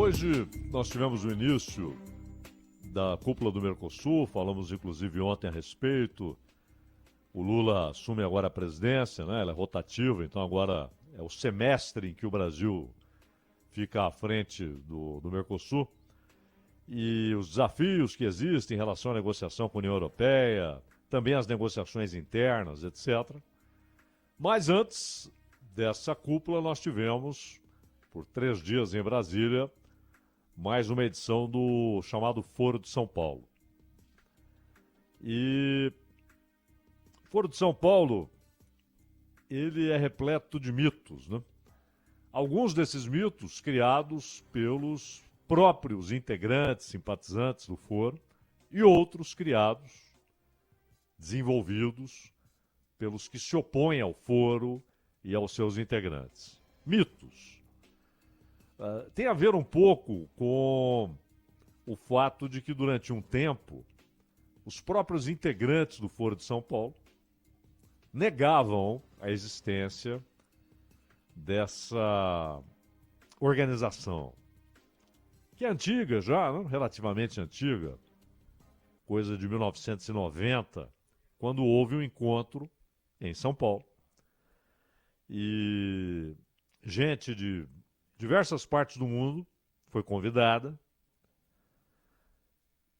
Hoje nós tivemos o início da cúpula do Mercosul, falamos inclusive ontem a respeito. O Lula assume agora a presidência, né? Ela é rotativa, então agora é o semestre em que o Brasil fica à frente do Mercosul. E os desafios que existem em relação à negociação com a União Europeia, também as negociações internas, etc. Mas antes dessa cúpula nós tivemos, por 3 dias em Brasília, mais uma edição do chamado Foro de São Paulo. E o Foro de São Paulo, ele é repleto de mitos, né? Alguns desses mitos criados pelos próprios integrantes, simpatizantes do Foro, e outros criados, desenvolvidos pelos que se opõem ao Foro e aos seus integrantes. Mitos. Tem a ver um pouco com o fato de que durante um tempo os próprios integrantes do Foro de São Paulo negavam a existência dessa organização, que é antiga já, né? Relativamente antiga, coisa de 1990, quando houve um encontro em São Paulo. E gente de diversas partes do mundo foi convidada.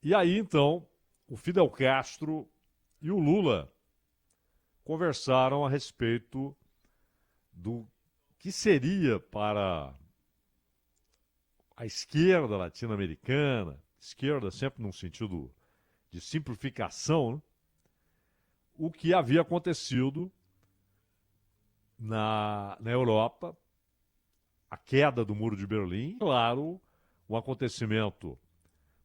E aí, então, o Fidel Castro e o Lula conversaram a respeito do que seria para a esquerda latino-americana, esquerda sempre num sentido de simplificação, né? O que havia acontecido na Europa, a queda do Muro de Berlim, claro, um acontecimento,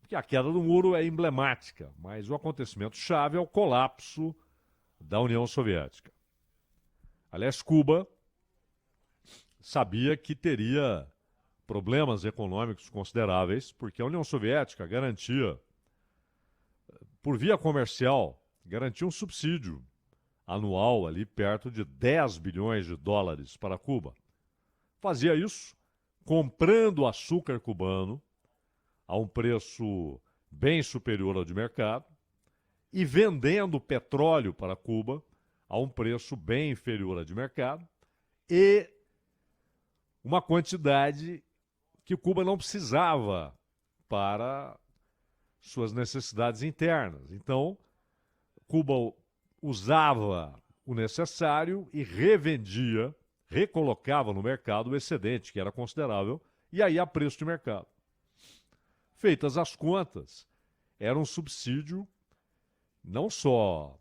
porque a queda do muro é emblemática, mas o acontecimento chave é o colapso da União Soviética. Aliás, Cuba sabia que teria problemas econômicos consideráveis, porque a União Soviética garantia, por via comercial, garantia um subsídio anual ali perto de 10 bilhões de dólares para Cuba. Fazia isso comprando açúcar cubano a um preço bem superior ao de mercado e vendendo petróleo para Cuba a um preço bem inferior ao de mercado e uma quantidade que Cuba não precisava para suas necessidades internas. Então, Cuba usava o necessário e revendia, recolocava no mercado o excedente, que era considerável, e aí a preço de mercado. Feitas as contas, era um subsídio não só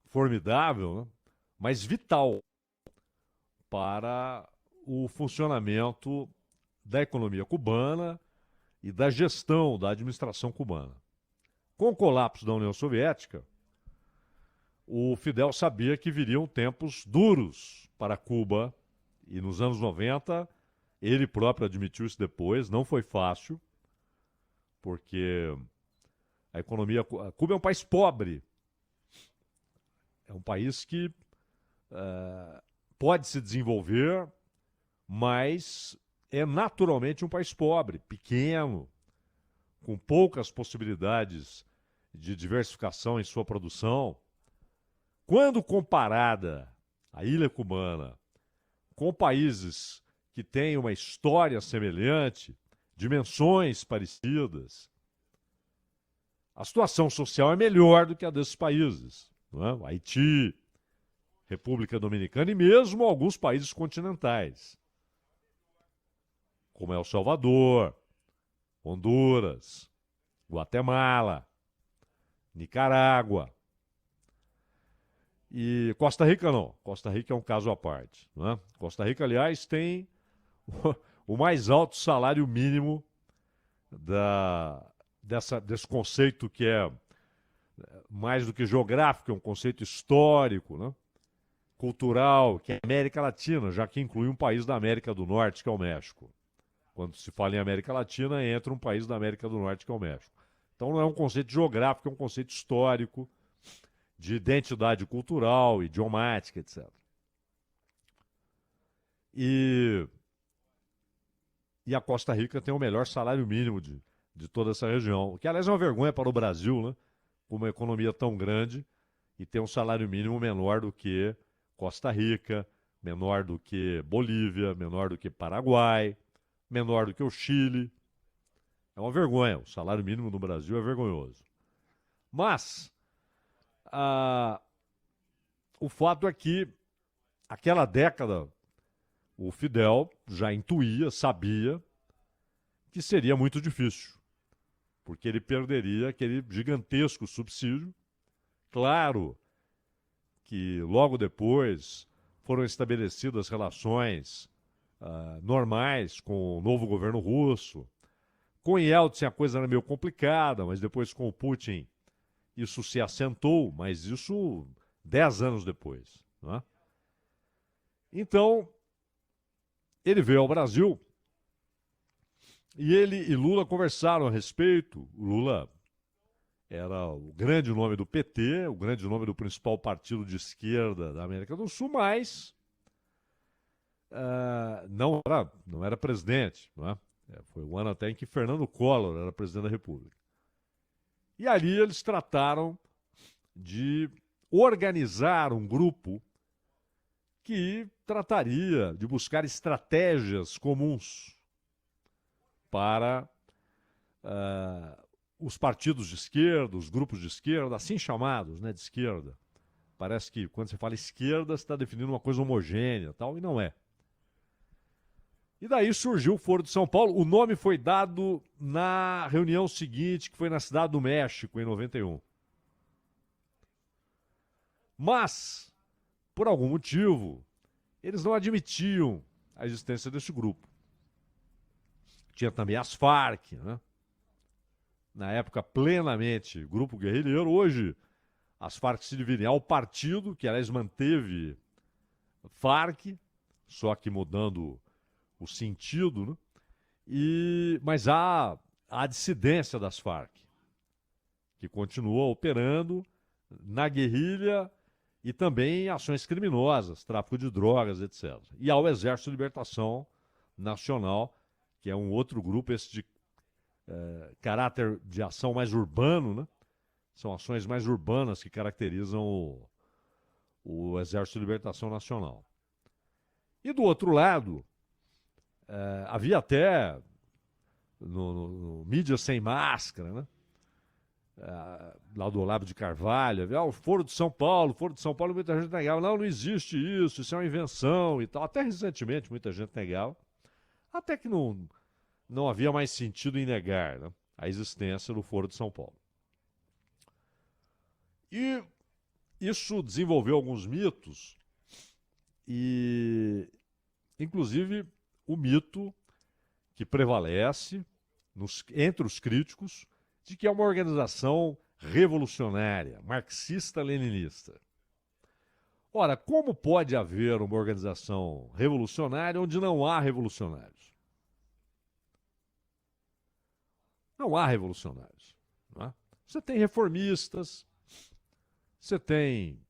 formidável, né, mas vital para o funcionamento da economia cubana e da gestão da administração cubana. Com o colapso da União Soviética, o Fidel sabia que viriam tempos duros para Cuba e nos anos 90, ele próprio admitiu isso depois, não foi fácil, porque a economia... Cuba é um país pobre, é um país que pode se desenvolver, mas é naturalmente um país pobre, pequeno, com poucas possibilidades de diversificação em sua produção. Quando comparada a ilha cubana com países que têm uma história semelhante, dimensões parecidas, a situação social é melhor do que a desses países, não é? Haiti, República Dominicana e mesmo alguns países continentais, como El Salvador, Honduras, Guatemala, Nicarágua. E Costa Rica não. Costa Rica é um caso à parte, né? Costa Rica, aliás, tem o mais alto salário mínimo desse conceito que é mais do que geográfico, é um conceito histórico, né? Cultural, que é a América Latina, já que inclui um país da América do Norte, que é o México. Quando se fala em América Latina, entra um país da América do Norte, que é o México. Então não é um conceito geográfico, é um conceito histórico, de identidade cultural, idiomática, etc. E e a Costa Rica tem o melhor salário mínimo de toda essa região. O que, aliás, é uma vergonha para o Brasil, né? Com uma economia tão grande e ter um salário mínimo menor do que Costa Rica, menor do que Bolívia, menor do que Paraguai, menor do que o Chile. É uma vergonha. O salário mínimo no Brasil é vergonhoso. Mas o fato é que aquela década o Fidel já intuía, sabia que seria muito difícil, porque ele perderia aquele gigantesco subsídio. Claro que logo depois foram estabelecidas relações normais com o novo governo russo. Com Yeltsin a coisa era meio complicada, mas depois com o Putin isso se assentou, mas isso 10 anos depois. Não é? Então, ele veio ao Brasil e ele e Lula conversaram a respeito. O Lula era o grande nome do PT, o grande nome do principal partido de esquerda da América do Sul, mas não era presidente. Não é? Foi o ano até em que Fernando Collor era presidente da República. E ali eles trataram de organizar um grupo que trataria de buscar estratégias comuns para os partidos de esquerda, os grupos de esquerda, assim chamados, né, de esquerda. Parece que quando você fala esquerda, você está definindo uma coisa homogênea, tal, e não é. E daí surgiu o Foro de São Paulo. O nome foi dado na reunião seguinte, que foi na Cidade do México, em 91. Mas, por algum motivo, eles não admitiam a existência desse grupo. Tinha também as Farc, né? Na época plenamente grupo guerrilheiro. Hoje, as Farc se dividem ao partido, que aliás manteve Farc, só que mudando o sentido, né? Mas há a dissidência das Farc, que continua operando na guerrilha e também em ações criminosas, tráfico de drogas, etc. E há o Exército de Libertação Nacional, que é um outro grupo, esse de caráter de ação mais urbano, né? São ações mais urbanas que caracterizam o Exército de Libertação Nacional. E do outro lado, havia até no Mídia Sem Máscara, né? Lá do Olavo de Carvalho, o Foro de São Paulo, muita gente negava, não existe isso é uma invenção e tal. Até recentemente muita gente negava, até que não havia mais sentido em negar, né, a existência do Foro de São Paulo. E isso desenvolveu alguns mitos, e inclusive o mito que prevalece entre os críticos de que é uma organização revolucionária, marxista-leninista. Ora, como pode haver uma organização revolucionária onde não há revolucionários? Não há revolucionários. Não é? Você tem reformistas, você tem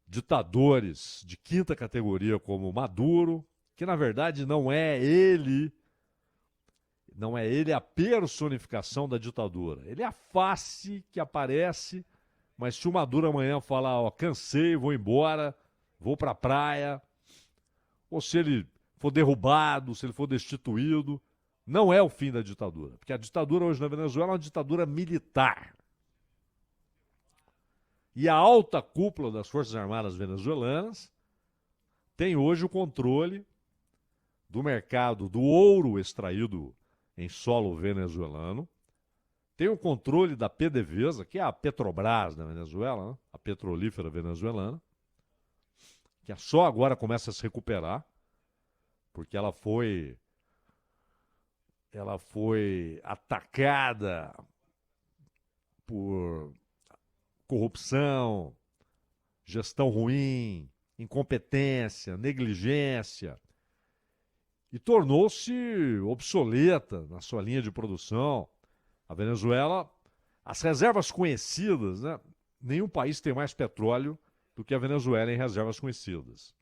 ditadores de quinta categoria como Maduro, que na verdade não é ele a personificação da ditadura. Ele é a face que aparece, mas se o Maduro amanhã falar, ó, cansei, vou embora, vou para a praia, ou se ele for derrubado, se ele for destituído, não é o fim da ditadura. Porque a ditadura hoje na Venezuela é uma ditadura militar. E a alta cúpula das Forças Armadas venezuelanas tem hoje o controle do mercado do ouro extraído em solo venezuelano, tem o controle da PDVSA, que é a Petrobras da Venezuela, né? A petrolífera venezuelana, que só agora começa a se recuperar, porque ela foi atacada por corrupção, gestão ruim, incompetência, negligência, e tornou-se obsoleta na sua linha de produção. A Venezuela, as reservas conhecidas, né? Nenhum país tem mais petróleo do que a Venezuela em reservas conhecidas.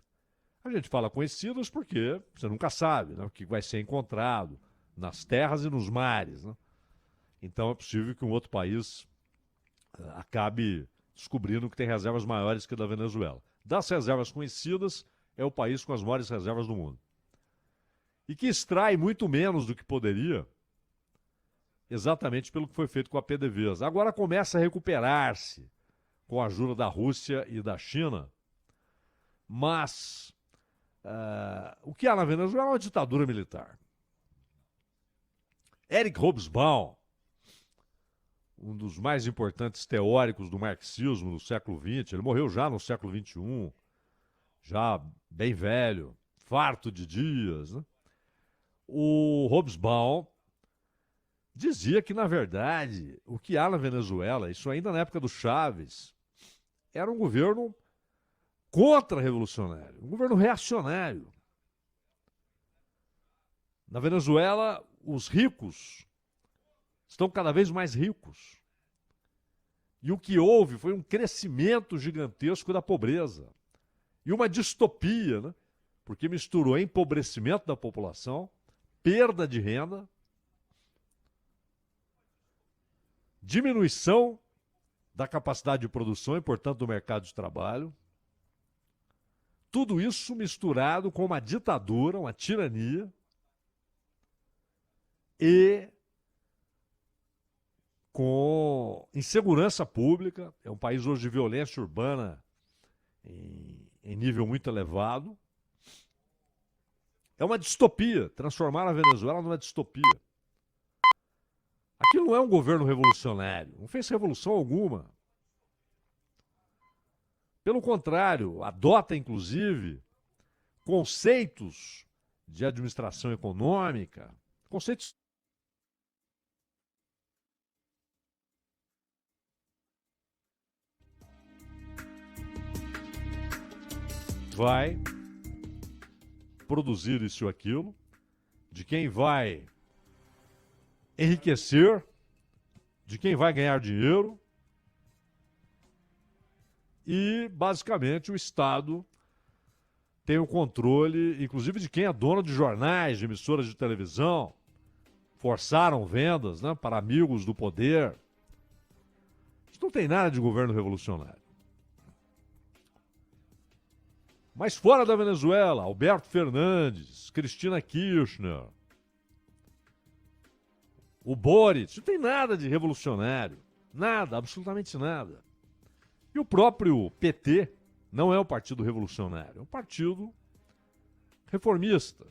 A gente fala conhecidas porque você nunca sabe, né, o que vai ser encontrado nas terras e nos mares, né? Então é possível que um outro país acabe descobrindo que tem reservas maiores que a da Venezuela. Das reservas conhecidas, é o país com as maiores reservas do mundo. E que extrai muito menos do que poderia, exatamente pelo que foi feito com a PDVSA. Agora começa a recuperar-se com a ajuda da Rússia e da China, mas o que há na Venezuela é uma ditadura militar. Eric Hobsbawm, um dos mais importantes teóricos do marxismo do século XX, ele morreu já no século XXI, já bem velho, farto de dias, né? O Hobsbawm dizia que, na verdade, o que há na Venezuela, isso ainda na época do Chávez, era um governo contra-revolucionário, um governo reacionário. Na Venezuela, os ricos estão cada vez mais ricos. E o que houve foi um crescimento gigantesco da pobreza. E uma distopia, né? Porque misturou empobrecimento da população, perda de renda, diminuição da capacidade de produção e, portanto, do mercado de trabalho. Tudo isso misturado com uma ditadura, uma tirania e com insegurança pública. É um país hoje de violência urbana em nível muito elevado. É uma distopia, transformar a Venezuela numa distopia. Aquilo não é um governo revolucionário, não fez revolução alguma. Pelo contrário, adota, inclusive, conceitos de administração econômica, conceitos vai produzir isso ou aquilo, de quem vai enriquecer, de quem vai ganhar dinheiro. E, basicamente, o Estado tem o controle, inclusive, de quem é dono de jornais, de emissoras de televisão. Forçaram vendas, né, para amigos do poder. Isso não tem nada de governo revolucionário. Mas fora da Venezuela, Alberto Fernandes, Cristina Kirchner, o Boric, não tem nada de revolucionário. Nada, absolutamente nada. E o próprio PT não é um partido revolucionário, é um partido reformista,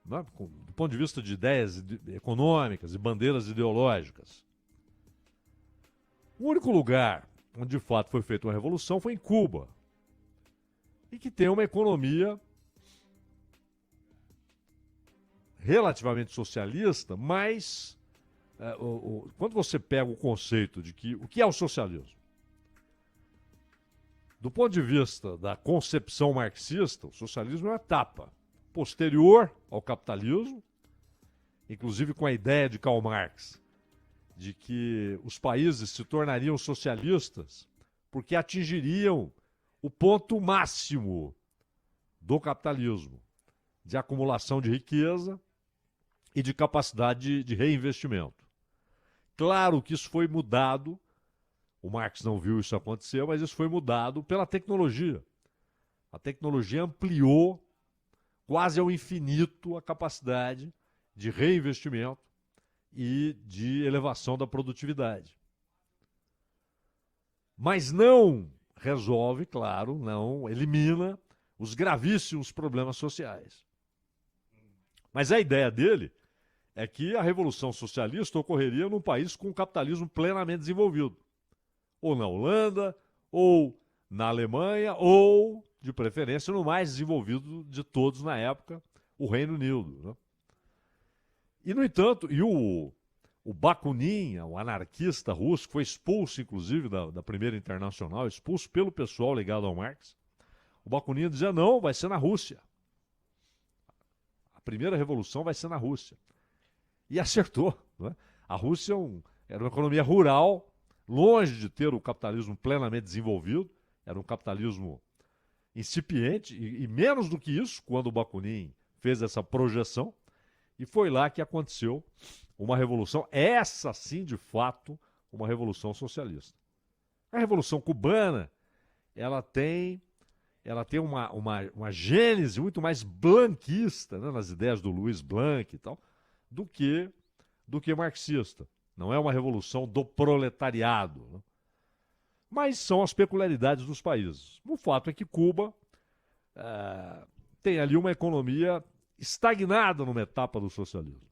né? Do ponto de vista de ideias econômicas e bandeiras ideológicas. O único lugar onde de fato foi feita uma revolução foi em Cuba, e que tem uma economia relativamente socialista, mas quando você pega o conceito de que o que é o socialismo, do ponto de vista da concepção marxista, o socialismo é uma etapa posterior ao capitalismo, inclusive com a ideia de Karl Marx, de que os países se tornariam socialistas porque atingiriam o ponto máximo do capitalismo, de acumulação de riqueza e de capacidade de reinvestimento. Claro que isso foi mudado, o Marx não viu isso acontecer, mas isso foi mudado pela tecnologia. A tecnologia ampliou quase ao infinito a capacidade de reinvestimento e de elevação da produtividade. Mas não resolve, claro, não elimina os gravíssimos problemas sociais. Mas a ideia dele é que a revolução socialista ocorreria num país com o capitalismo plenamente desenvolvido. Ou na Holanda, ou na Alemanha, ou, de preferência, no mais desenvolvido de todos na época, o Reino Unido, né? E, no entanto, o Bakunin, o anarquista russo, que foi expulso, inclusive, da Primeira Internacional, expulso pelo pessoal ligado ao Marx, o Bakunin dizia, não, vai ser na Rússia. A primeira revolução vai ser na Rússia. E acertou, né? A Rússia era uma economia rural, longe de ter o capitalismo plenamente desenvolvido, era um capitalismo incipiente, e menos do que isso, quando o Bakunin fez essa projeção, e foi lá que aconteceu uma revolução, essa sim, de fato, uma revolução socialista. A Revolução Cubana, ela tem, uma gênese muito mais blanquista, né, nas ideias do Luiz Blanc e tal, do que marxista. Não é uma revolução do proletariado, né? Mas são as peculiaridades dos países. O fato é que Cuba tem ali uma economia estagnada numa etapa do socialismo.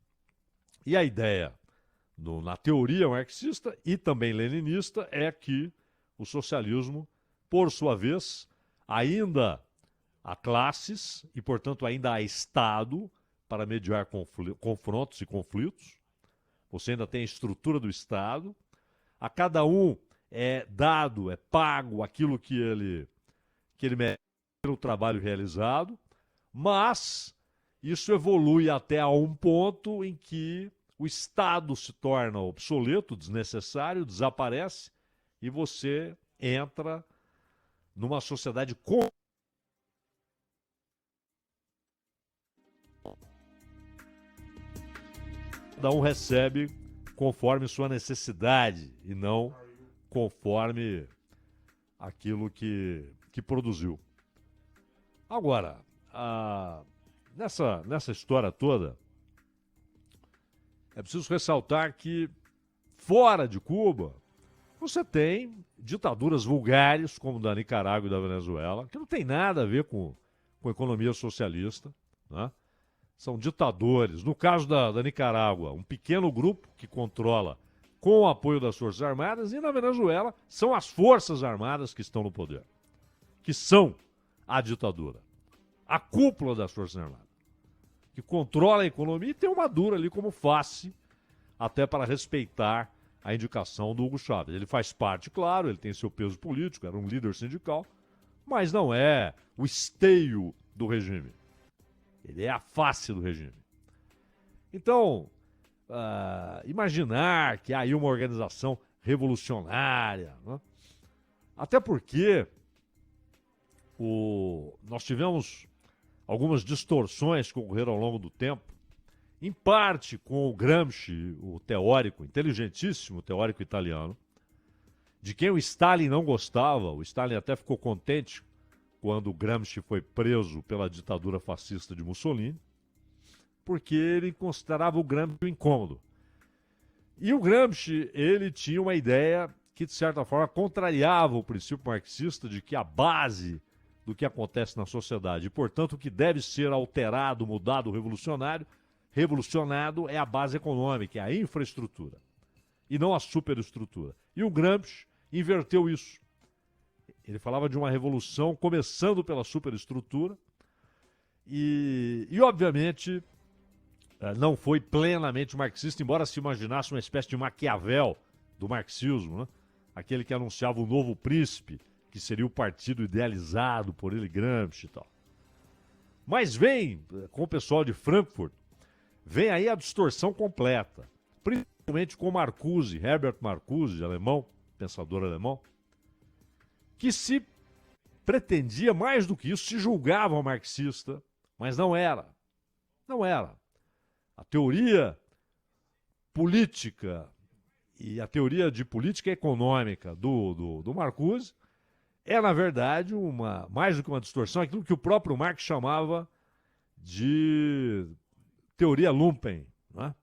E a ideia, na teoria marxista e também leninista, é que o socialismo, por sua vez, ainda há classes e, portanto, ainda há Estado para mediar confrontos e conflitos. Você ainda tem a estrutura do Estado. A cada um é dado, é pago aquilo que ele merece pelo trabalho realizado, mas isso evolui até a um ponto em que o Estado se torna obsoleto, desnecessário, desaparece e você entra numa sociedade com cada um recebe conforme sua necessidade e não conforme aquilo que produziu. Agora, nessa história toda, é preciso ressaltar que fora de Cuba, você tem ditaduras vulgares, como da Nicarágua e da Venezuela, que não tem nada a ver com economia socialista, né? São ditadores. No caso da Nicarágua, um pequeno grupo que controla com o apoio das Forças Armadas, e na Venezuela são as Forças Armadas que estão no poder, que são a ditadura, a cúpula das Forças Armadas, que controla a economia e tem o Maduro ali como face, até para respeitar a indicação do Hugo Chávez. Ele faz parte, claro, ele tem seu peso político, era um líder sindical, mas não é o esteio do regime. Ele é a face do regime. Então, imaginar que há aí uma organização revolucionária, né? Até porque nós tivemos algumas distorções que ocorreram ao longo do tempo, em parte com o Gramsci, o teórico, inteligentíssimo teórico italiano, de quem o Stalin não gostava. O Stalin até ficou contente quando o Gramsci foi preso pela ditadura fascista de Mussolini, porque ele considerava o Gramsci um incômodo. E o Gramsci, ele tinha uma ideia que, de certa forma, contrariava o princípio marxista de que a base do que acontece na sociedade, e, portanto, o que deve ser alterado, mudado, revolucionado é a base econômica, é a infraestrutura, e não a superestrutura. E o Gramsci inverteu isso. Ele falava de uma revolução começando pela superestrutura e obviamente, não foi plenamente marxista, embora se imaginasse uma espécie de Maquiavel do marxismo, né? Aquele que anunciava o novo príncipe, que seria o partido idealizado por ele, Gramsci e tal. Mas vem, com o pessoal de Frankfurt, vem aí a distorção completa, principalmente com Marcuse, Herbert Marcuse, alemão, pensador alemão, que se pretendia mais do que isso, se julgava marxista, mas não era. Não era. A teoria política e a teoria de política econômica do Marcuse é, na verdade, mais do que uma distorção, aquilo que o próprio Marx chamava de teoria lumpen, né?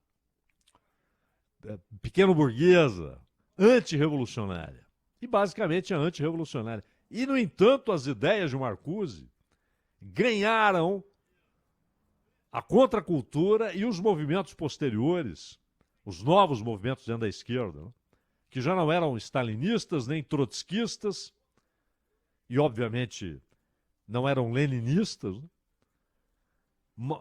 Pequeno burguesa, antirrevolucionária. E basicamente é antirrevolucionária. E, no entanto, as ideias de Marcuse ganharam a contracultura e os movimentos posteriores, os novos movimentos dentro da esquerda, né? Que já não eram stalinistas nem trotskistas, e obviamente não eram leninistas, né?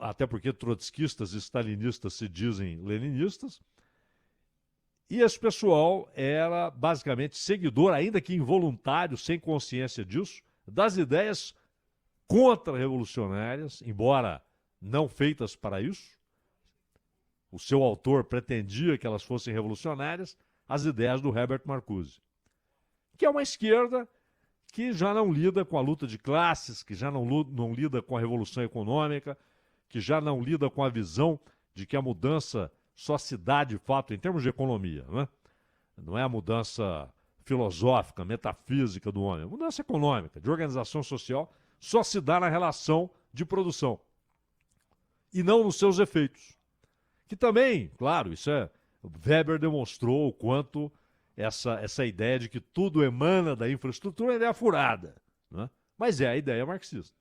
Até porque trotskistas e stalinistas se dizem leninistas. E esse pessoal era basicamente seguidor, ainda que involuntário, sem consciência disso, das ideias contra-revolucionárias, embora não feitas para isso. O seu autor pretendia que elas fossem revolucionárias, as ideias do Herbert Marcuse, que é uma esquerda que já não lida com a luta de classes, que já não lida com a revolução econômica, que já não lida com a visão de que a mudança só se dá de fato em termos de economia, né? Não é a mudança filosófica, metafísica do homem, a mudança econômica, de organização social, só se dá na relação de produção e não nos seus efeitos. Que também, claro, Weber demonstrou o quanto essa ideia de que tudo emana da infraestrutura é uma ideia furada, né? Mas é a ideia marxista.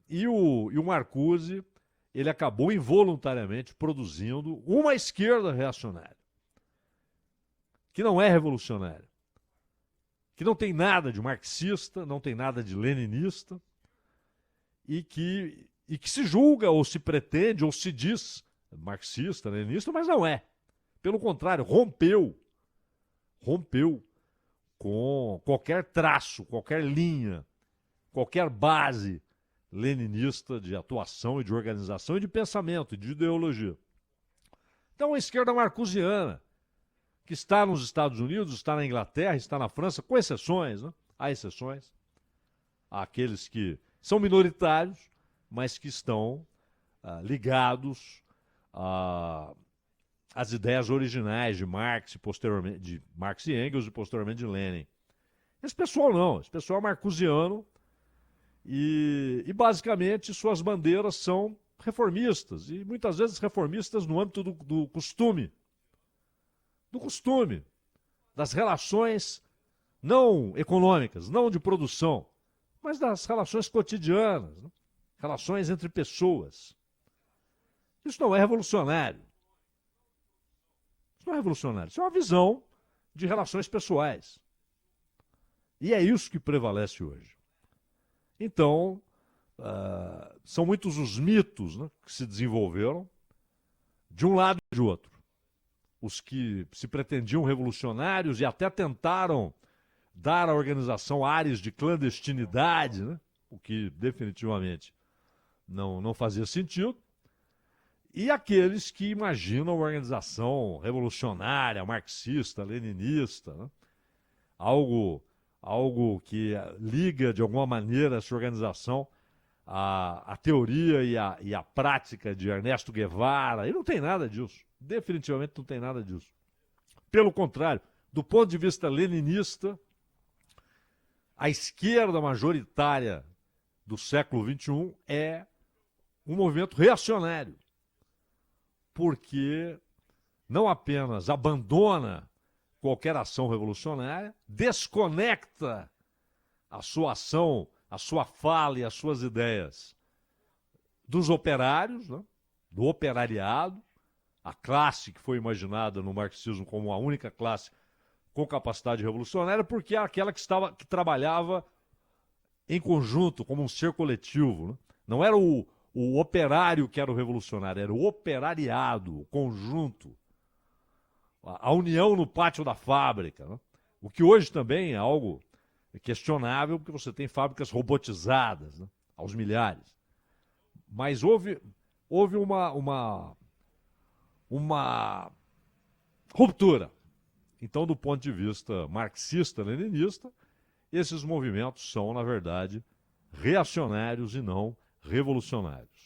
E o Marcuse, ele acabou involuntariamente produzindo uma esquerda reacionária, que não é revolucionária, que não tem nada de marxista, não tem nada de leninista, e que se julga, ou se pretende, ou se diz marxista, leninista, mas não é. Pelo contrário, rompeu com qualquer traço, qualquer linha, qualquer base leninista de atuação e de organização e de pensamento, e de ideologia. Então a esquerda marcusiana, que está nos Estados Unidos, está na Inglaterra, está na França, com exceções, né? Há exceções. Há aqueles que são minoritários, mas que estão ligados às ideias originais de Marx, de Marx e Engels e posteriormente de Lenin. Esse pessoal não, esse pessoal é marcusiano e basicamente suas bandeiras são reformistas, e muitas vezes reformistas no âmbito do costume, das relações não econômicas, não de produção, mas das relações cotidianas, né? Relações entre pessoas. Isso não é revolucionário. Isso não é revolucionário. Isso é uma visão de relações pessoais. E é isso que prevalece hoje. Então, são muitos os mitos, né, que se desenvolveram de um lado e de outro. Os que se pretendiam revolucionários e até tentaram dar à organização ares de clandestinidade, né, o que definitivamente não fazia sentido, e aqueles que imaginam a organização revolucionária, marxista, leninista, né, algo que liga de alguma maneira essa organização à teoria e à prática de Ernesto Guevara, e não tem nada disso. Definitivamente não tem nada disso. Pelo contrário, do ponto de vista leninista, a esquerda majoritária do século XXI é um movimento reacionário, porque não apenas abandona qualquer ação revolucionária, desconecta a sua ação, a sua fala e as suas ideias dos operários, né, do operariado, a classe que foi imaginada no marxismo como a única classe com capacidade revolucionária, porque é aquela que trabalhava em conjunto, como um ser coletivo, né? Não era o operário que era o revolucionário, era o operariado, o conjunto, a união no pátio da fábrica, né? O que hoje também é algo questionável, porque você tem fábricas robotizadas, né, aos milhares. Mas houve uma ruptura. Então, do ponto de vista marxista-leninista, esses movimentos são, na verdade, reacionários e não revolucionários.